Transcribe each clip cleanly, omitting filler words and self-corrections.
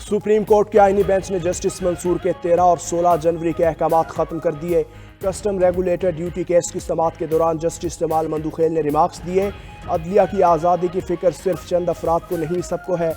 Supreme court के आईनी bench ने जस्टिस मंसूर के 13 और 16 जनवरी के अहकाम खत्म कर दिए। कस्टम रेगुलेटर ड्यूटी केस की समाअत के दौरान जस्टिस जमाल मंदुखेल ने रिमार्क्स दिए। अदलिया की आज़ादी की फिक्र सिर्फ चंद अफराद को नहीं सबको है।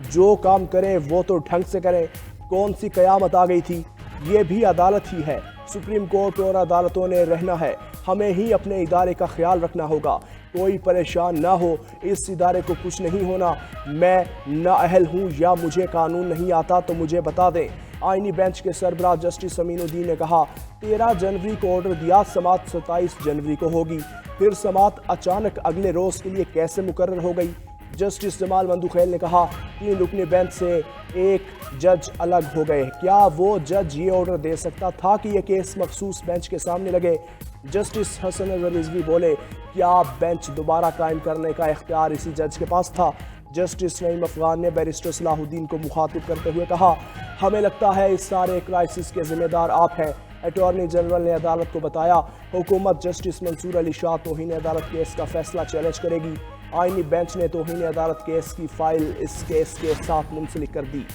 जो काम करें वो तो ढंग से करें। कौन सी कयामत आ गई थी, ये भी अदालत ही है। सुप्रीम कोर्ट और अदालतों ने रहना है, हमें ही अपने इदारे का ख्याल रखना होगा। कोई परेशान ना हो, इस इदारे को कुछ नहीं होना। मैं नाअहल हूँ या मुझे कानून नहीं आता तो मुझे बता दें। आईनी बेंच के सरबराह जस्टिस अमीनुद्दीन ने कहा 13 जनवरी को ऑर्डर दिया, समाअत 27 जनवरी को होगी। फिर समाअत अचानक अगले रोज के लिए कैसे मुकर्रर हो गई। जस्टिस जमाल मंदुखेल ने कहा 3 रुकनी बेंच से एक जज अलग हो गए। क्या वो जज ये ऑर्डर दे सकता था कि यह केस मखसूस बेंच के सामने लगे। जस्टिस हसन अजहर रिजवी बोले क्या बेंच दोबारा कायम करने का इख्तियार इसी जज के पास था। जस्टिस नईम अफगान ने बैरिस्टर सलाहुद्दीन को मुखातिब करते हुए कहा हमें लगता है इस सारे क्राइसिस के जिम्मेदार आप हैं। अटॉर्नी जनरल ने अदालत को बताया हुकूमत जस्टिस मंसूर अली शाह तौहीन अदालत केस का फैसला चैलेंज करेगी। आईनी बेंच ने तौहीन अदालत केस की फाइल इस केस के साथ मुंसलिक कर दी।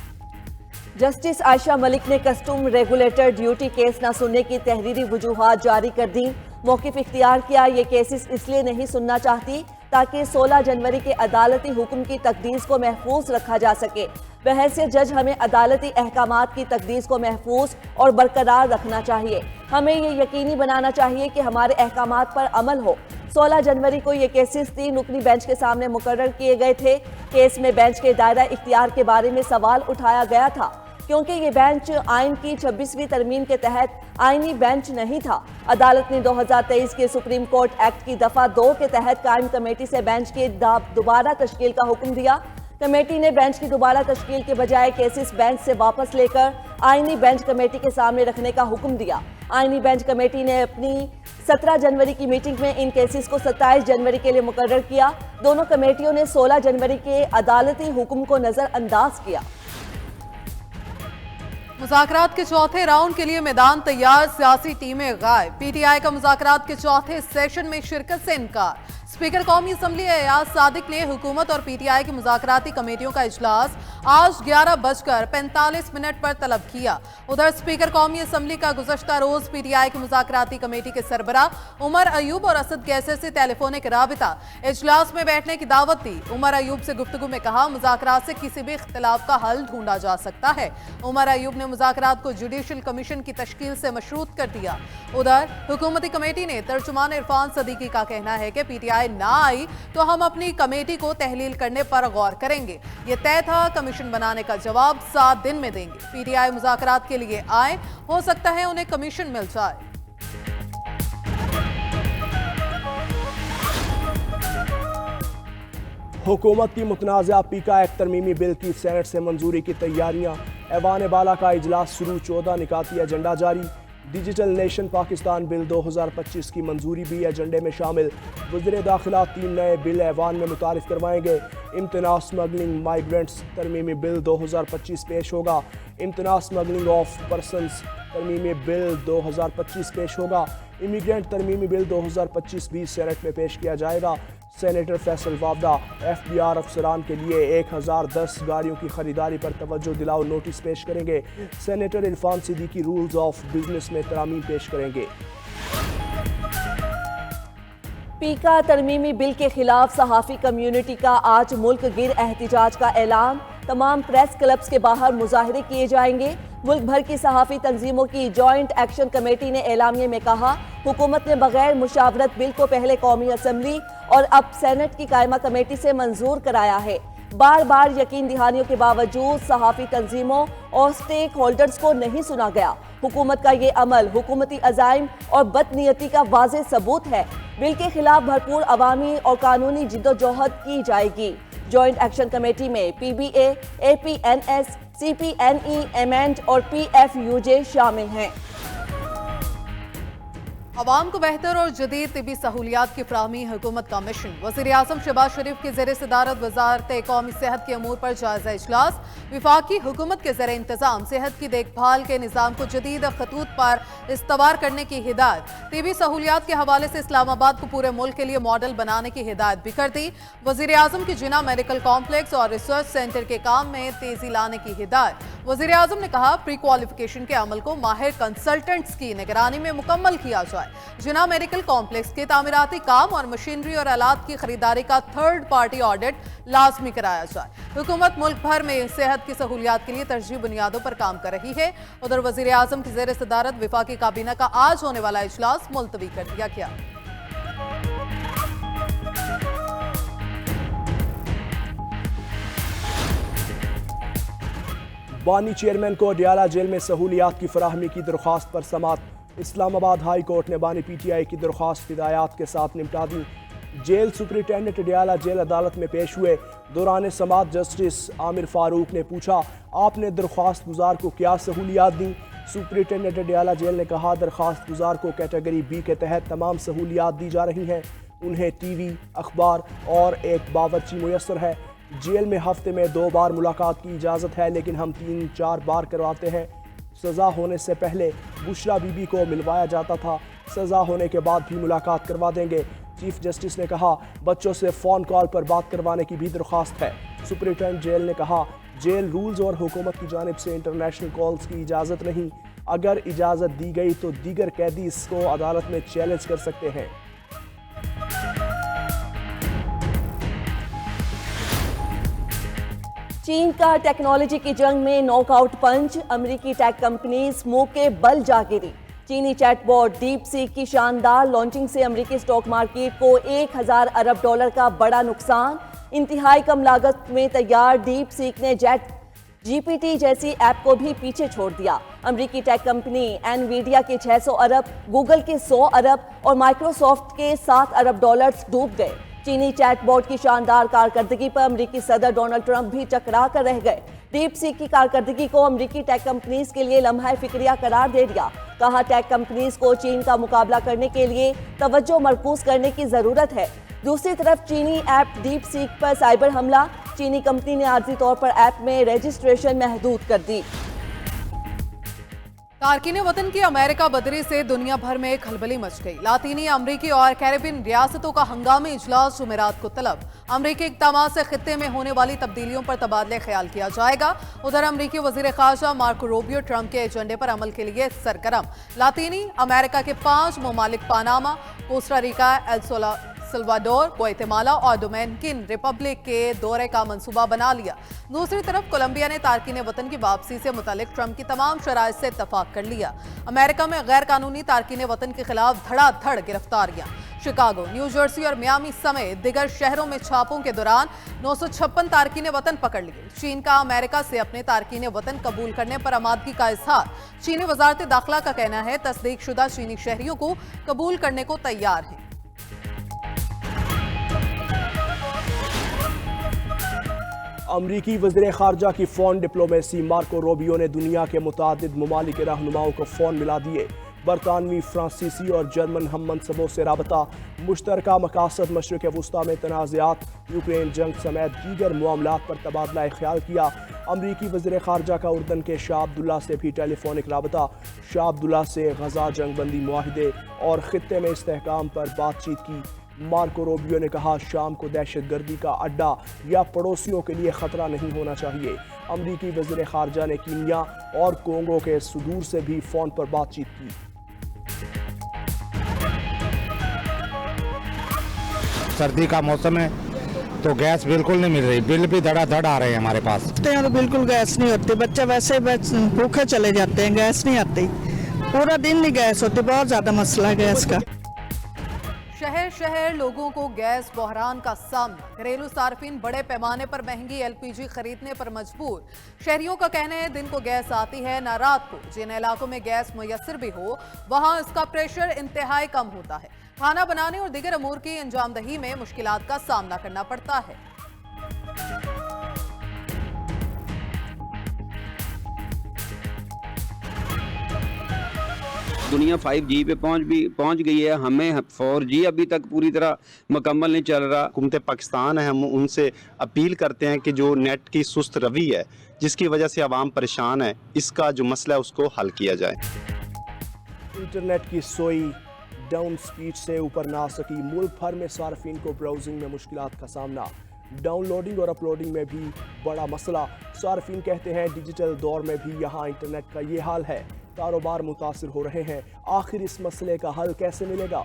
जस्टिस आयशा मलिक ने कस्टम रेगुलेटर ड्यूटी केस न सुनने की तहरीरी वजूहात जारी कर दी। मौक़िफ़ इख्तियार किया ये केसेस इसलिए नहीं सुनना चाहती ताकि 16 जनवरी के अदालती हुक्म की तकदीस को महफूज रखा जा सके। बहैसियत जज हमें अदालती अहकामात की तकदीस को महफूज और बरकरार रखना चाहिए। हमें ये यकीनी बनाना चाहिए कि हमारे अहकामात पर अमल हो। 16 जनवरी को ये केसेस 3 रुकनी बेंच के सामने मुकर्रर किए गए थे। केस में बेंच के दायरा इख्तियार के बारे में सवाल उठाया गया था क्योंकि ये बेंच आइन की 26वीं तरमीम के तहत आइनी बेंच नहीं था। अदालत ने 2023 के सुप्रीम कोर्ट एक्ट की दफा 2 के तहत कायम कमेटी से बेंच की दोबारा तश्कील का हुक्म दिया। कमेटी ने बेंच की दोबारा तश्कील के बजाय केसेस बेंच से वापस लेकर आइनी बेंच कमेटी के सामने रखने का हुक्म दिया। आइनी बेंच कमेटी ने अपनी 17 जनवरी की मीटिंग में इन केसेस को 27 जनवरी के लिए मुकर्रर किया। दोनों कमेटियों ने 16 जनवरी के अदालती हुक्म को नजरअंदाज किया। मुज़ाकरात के चौथे राउंड के लिए मैदान तैयार, सियासी टीमें गायब। पीटीआई का मुज़ाकरात के चौथे सेशन में शिरकत से इनकार। स्पीकर कौमी असम्बली एयाज सादिक ने हुकूमत और पीटीआई की मुज़ाकराती कमेटियों का इजलास आज 11:45 पर तलब किया। उधर स्पीकर कौमी असम्बली का गुज़श्ता रोज पीटीआई की मुज़ाकराती कमेटी के सरबराह उमर अयूब और असद कैसर से टेलीफोनिक राबिता इजलास में बैठने की दावत दी। उमर अयूब से गुफ्तगू में कहा मुज़ाकरात से किसी भी इख्तिलाफ का हल ढूंढा जा सकता है। उमर अयूब ने मुज़ाकरात को जुडिशल कमीशन की तश्कील से मशरूत कर दिया। उधर हुकूमती कमेटी ने तर्जुमान इरफान सदीकी का कहना है कि पीटीआई ना आई तो हम अपनी कमेटी को तहलील करने पर गौर करेंगे। ये तय था, कमीशन बनाने का जवाब 7 दिन में देंगे। पीटीआई मुज़ाकरात के लिए आए, हो सकता है उन्हें कमीशन मिल जाए। हुकूमत की मुतनाज़ा पीका एक्ट तरमीमी बिल की सेनेट से मंजूरी की तैयारियां। ऐवान बाला का इजलास शुरू, 14 निकाती एजेंडा जारी। डिजिटल नेशन पाकिस्तान बिल 2025 की मंजूरी भी एजेंडे में शामिल। वज़ीर दाखिला 3 नए बिल ऐवान में मुतारिफ करवाएंगे। इम्तना स्मगलिंग माइग्रेंट्स तरमीमी बिल 2025 पेश होगा। इम्तना स्मगलिंग ऑफ पर्सनस तरमीमी बिल 2025 पेश होगा। इमिग्रेंट तरमीमी बिल 2025 भी सेनेट में पेश किया जाएगा। सेनेटर फैसल वावदा एफबीआर अफसरान के लिए 1010 गाड़ियों की खरीदारी पर तवज्जो दिलाओ नोटिस पेश करेंगे। Senator Irfan Siddiqui rules of business में तरामीम पेश करेंगे। पीका तरमीमी बिल के खिलाफ सहाफ़ी कम्युनिटी का आज मुल्क गिर एहतिजाज का ऐलान। तमाम प्रेस क्लब्स के बाहर मुजाहरे किए जाएंगे। मुल्क भर की सहाफ़ी तंजीमों की जॉइंट एक्शन कमेटी ने एलामिये में कहा हुकूमत ने बगैर मुशावरत बिल को पहले कौमी असम्बली और अब सेनेट की कायमा कमेटी से मंजूर कराया है। बार बार यकीन दहानियों के बावजूद सहाफ़ी तंजीमों और स्टेक होल्डर्स को नहीं सुना गया। हुकूमत का ये अमल हुकूमती अज़ाइम और बदनीयती का वाज़ेह सबूत है। बिल के खिलाफ भरपूर अवामी और कानूनी जिद्दोजहद की जाएगी। जॉइंट एक्शन कमेटी में PBA, APNS, CPNE, एमेंट और PFUJ शामिल हैं। अवाम को बेहतर और जदीद तिबी सहूलियात की फराहमी हुकूमत का मिशन। वज़ीर-ए-आज़म शहबाज शरीफ की ज़ेर सदारत वज़ारत कौमी सेहत के अमूर पर जायजा इजलास। विफाकी हुकूमत के ज़ेर इंतज़ाम सेहत की देखभाल के निज़ाम को जदीद खतूत पर इस्तवार करने की हिदायत। तिबी सहूलियात के हवाले से इस्लामाबाद को पूरे मुल्क के लिए मॉडल बनाने की हिदायत भी कर दी। वज़ीर-ए-आज़म की जिना मेडिकल कॉम्प्लेक्स और रिसर्च सेंटर के काम में तेजी लाने की हिदायत। वज़ीर-ए-आज़म ने कहा, प्री क्वालिफिकेशन के अमल को माहिर कंसल्टेंट्स की निगरानी में मुकम्मल किया जाए। जिना मेडिकल कॉम्प्लेक्स के तामीराती काम और मशीनरी और आलात की खरीदारी का थर्ड पार्टी ऑडिट लाजमी कराया जाए। हुकूमत मुल्क भर में सेहत की सहूलियात के लिए तरजीह बुनियादों पर काम कर रही है। उधर वज़ीर-ए-आज़म की ज़ेर सदारत विफाकी काबीना का आज होने वाला इजलास मुलतवी कर दिया गया। बानी चेयरमैन को डियाला जेल में सहूलियात की फराहमी की दरख्वास्त पर समात। इस्लामाबाद हाई कोर्ट ने बानी PTI की दरख्वास्त हिदायत के साथ निपटा दी। जेल सुपरिटेंडेंट डियाला जेल अदालत में पेश हुए। दौरान समात जस्टिस आमिर फारूक ने पूछा, आपने दरख्वास्त गुजार को क्या सहूलियात दी? सुपरिटेंडेंट डियाला जेल ने कहा, दरख्वास्त गुजार को कैटेगरी B के तहत तमाम सहूलियात दी जा रही हैं। उन्हें TV, अखबार और एक बावर्ची मुयस्सर है। जेल में हफ्ते में 2 बार मुलाकात की इजाज़त है, लेकिन हम 3-4 बार करवाते हैं। सज़ा होने से पहले बुशरा बीबी को मिलवाया जाता था, सज़ा होने के बाद भी मुलाकात करवा देंगे। चीफ जस्टिस ने कहा, बच्चों से फ़ोन कॉल पर बात करवाने की भी दरख्वास्त है। सुपरिटेंडेंट जेल ने कहा, जेल रूल्स और हुकूमत की जानिब से इंटरनेशनल कॉल्स की इजाज़त नहीं। अगर इजाज़त दी गई तो दीगर कैदी इसको अदालत में चैलेंज कर सकते हैं। चीन का टेक्नोलॉजी की जंग में नॉकआउट पंच। अमेरिकी टेक कंपनीज मुंह के बल जा गिरी। चीनी चैटबॉट डीप सीक की शानदार लॉन्चिंग से अमेरिकी स्टॉक मार्केट को 1000 अरब डॉलर का बड़ा नुकसान। इंतहाई कम लागत में तैयार डीप सीक ने चैट GPT जैसी ऐप को भी पीछे छोड़ दिया। अमेरिकी टेक कंपनी एनवीडिया के 600 अरब, गूगल के 100 अरब और माइक्रोसॉफ्ट के 7 अरब डॉलर्स डूब गए। चीनी चैटबॉट की शानदार कारकर्दगी पर अमेरिकी सदर डोनाल्ड ट्रंप भी चकरा कर रह गए। डीप सीक की कारकर्दगी को अमेरिकी टेक कंपनीज के लिए लम्हा फिक्रिया करार दे दिया। कहा, टेक कंपनीज को चीन का मुकाबला करने के लिए तवज्जो मरकूज करने की जरूरत है। दूसरी तरफ चीनी ऐप डीप सीक पर साइबर हमला। चीनी कंपनी ने आर्जी तौर पर ऐप में रजिस्ट्रेशन महदूद कर दी। तारकीन वतन की अमेरिका बदरी से दुनिया भर में खलबली मच गई। लातीनी, अमरीकी और कैरेबियन रियासतों का हंगामी इजलास जुमेरात को तलब। अमरीकी इक़दाम से खित्ते में होने वाली तब्दीलियों पर तबादले ख्याल किया जाएगा। उधर अमरीकी वज़ीर ख़ारजा मार्को रूबियो ट्रंप के एजेंडे पर अमल के लिए सरगर्म। लातीनी अमेरिका के 5 ममालिक Panama, Costa Rica, El Salvador, Guatemala और डोमिनिकन रिपब्लिक के दौरे का मंसूबा बना लिया। दूसरी तरफ कोलंबिया ने तारकीन वतन की वापसी से मुतालिक ट्रंप की तमाम शराइत से इत्तफाक कर लिया। अमेरिका में गैर कानूनी तारकीन वतन के खिलाफ धड़ाधड़ गिरफ्तारियां। शिकागो, न्यू जर्सी और मियामी समेत दिगर शहरों में छापों के दौरान 956 तारकीन वतन पकड़ लिए। चीन का अमेरिका से अपने तारकीन वतन कबूल करने पर आमादगी का इजहार। चीनी वजारत दाखिला का कहना है, तस्दीक शुदा चीनी शहरियों को कबूल करने को तैयार है। अमरीकी वज़ीर ख़ारजा की फ़ोन डिप्लोमेसी मार्को रूबियो ने दुनिया के मुतादिद ममालिक के रहनुमाओं को फ़ोन मिला दिए। बरतानवी, फ्रांसीसी और जर्मन हम मनसबों से रबता। मुश्तरका मकासद मशरिक़ वुस्ता में तनाज़ात, यूक्रेन जंग समेत दीगर मामलात पर तबादला ख्याल किया। अमरीकी वज़ीर ख़ारजा का उर्दन के शाह अब्दुल्ला से भी टेलीफोनिक रबता। शाह अब्दुल्ला से गजा जंग बंदी मुआहिदे और ख़ित्ते में इस्तेहकाम पर बातचीत की। मार्को रूबियो ने कहा, शाम को दहशतगर्दी का अड्डा या पड़ोसियों के लिए खतरा नहीं होना चाहिए। अमरीकी वज़ीर ख़ारजा ने कीनिया और कोंगो के सुदूर से भी फ़ोन पर बातचीत की। सर्दी का मौसम है तो गैस बिल्कुल नहीं मिल रही, बिल भी धड़ाधड़ आ रहे हैं हमारे पास। तो बिल्कुल गैस नहीं होती, बच्चे वैसे भूखे चले जाते हैं, गैस नहीं आती, पूरा दिन नहीं गैस होती। बहुत ज़्यादा मसला है गैस का। शहर शहर लोगों को गैस बहरान का सामना। घरेलू सार्फिन बड़े पैमाने पर महंगी LPG खरीदने पर मजबूर। शहरियों का कहना है, दिन को गैस आती है न रात को। जिन इलाकों में गैस मुयस्सर भी हो वहां इसका प्रेशर इंतहाई कम होता है। खाना बनाने और दीगर अमूर की अंजामदही में मुश्किलात का सामना करना पड़ता है। दुनिया 5G पे पहुंच गई है, हमें 4G अभी तक पूरी तरह मुकम्मल नहीं चल रहा। हुकूमत पाकिस्तान है, हम उनसे अपील करते हैं कि जो नेट की सुस्त रवि है जिसकी वजह से आवाम परेशान है, इसका जो मसला है उसको हल किया जाए। इंटरनेट की सोई डाउन स्पीड से ऊपर ना सकी, मुल्क भर में सार्फिन को ब्राउजिंग में मुश्किलात का सामना, डाउनलोडिंग और अपलोडिंग में भी बड़ा मसला। सार्फिन कहते हैं डिजिटल दौर में भी यहाँ इंटरनेट का ये हाल है, कारोबार मुतासिर हो रहे हैं। आखिर इस मसले का हल कैसे मिलेगा?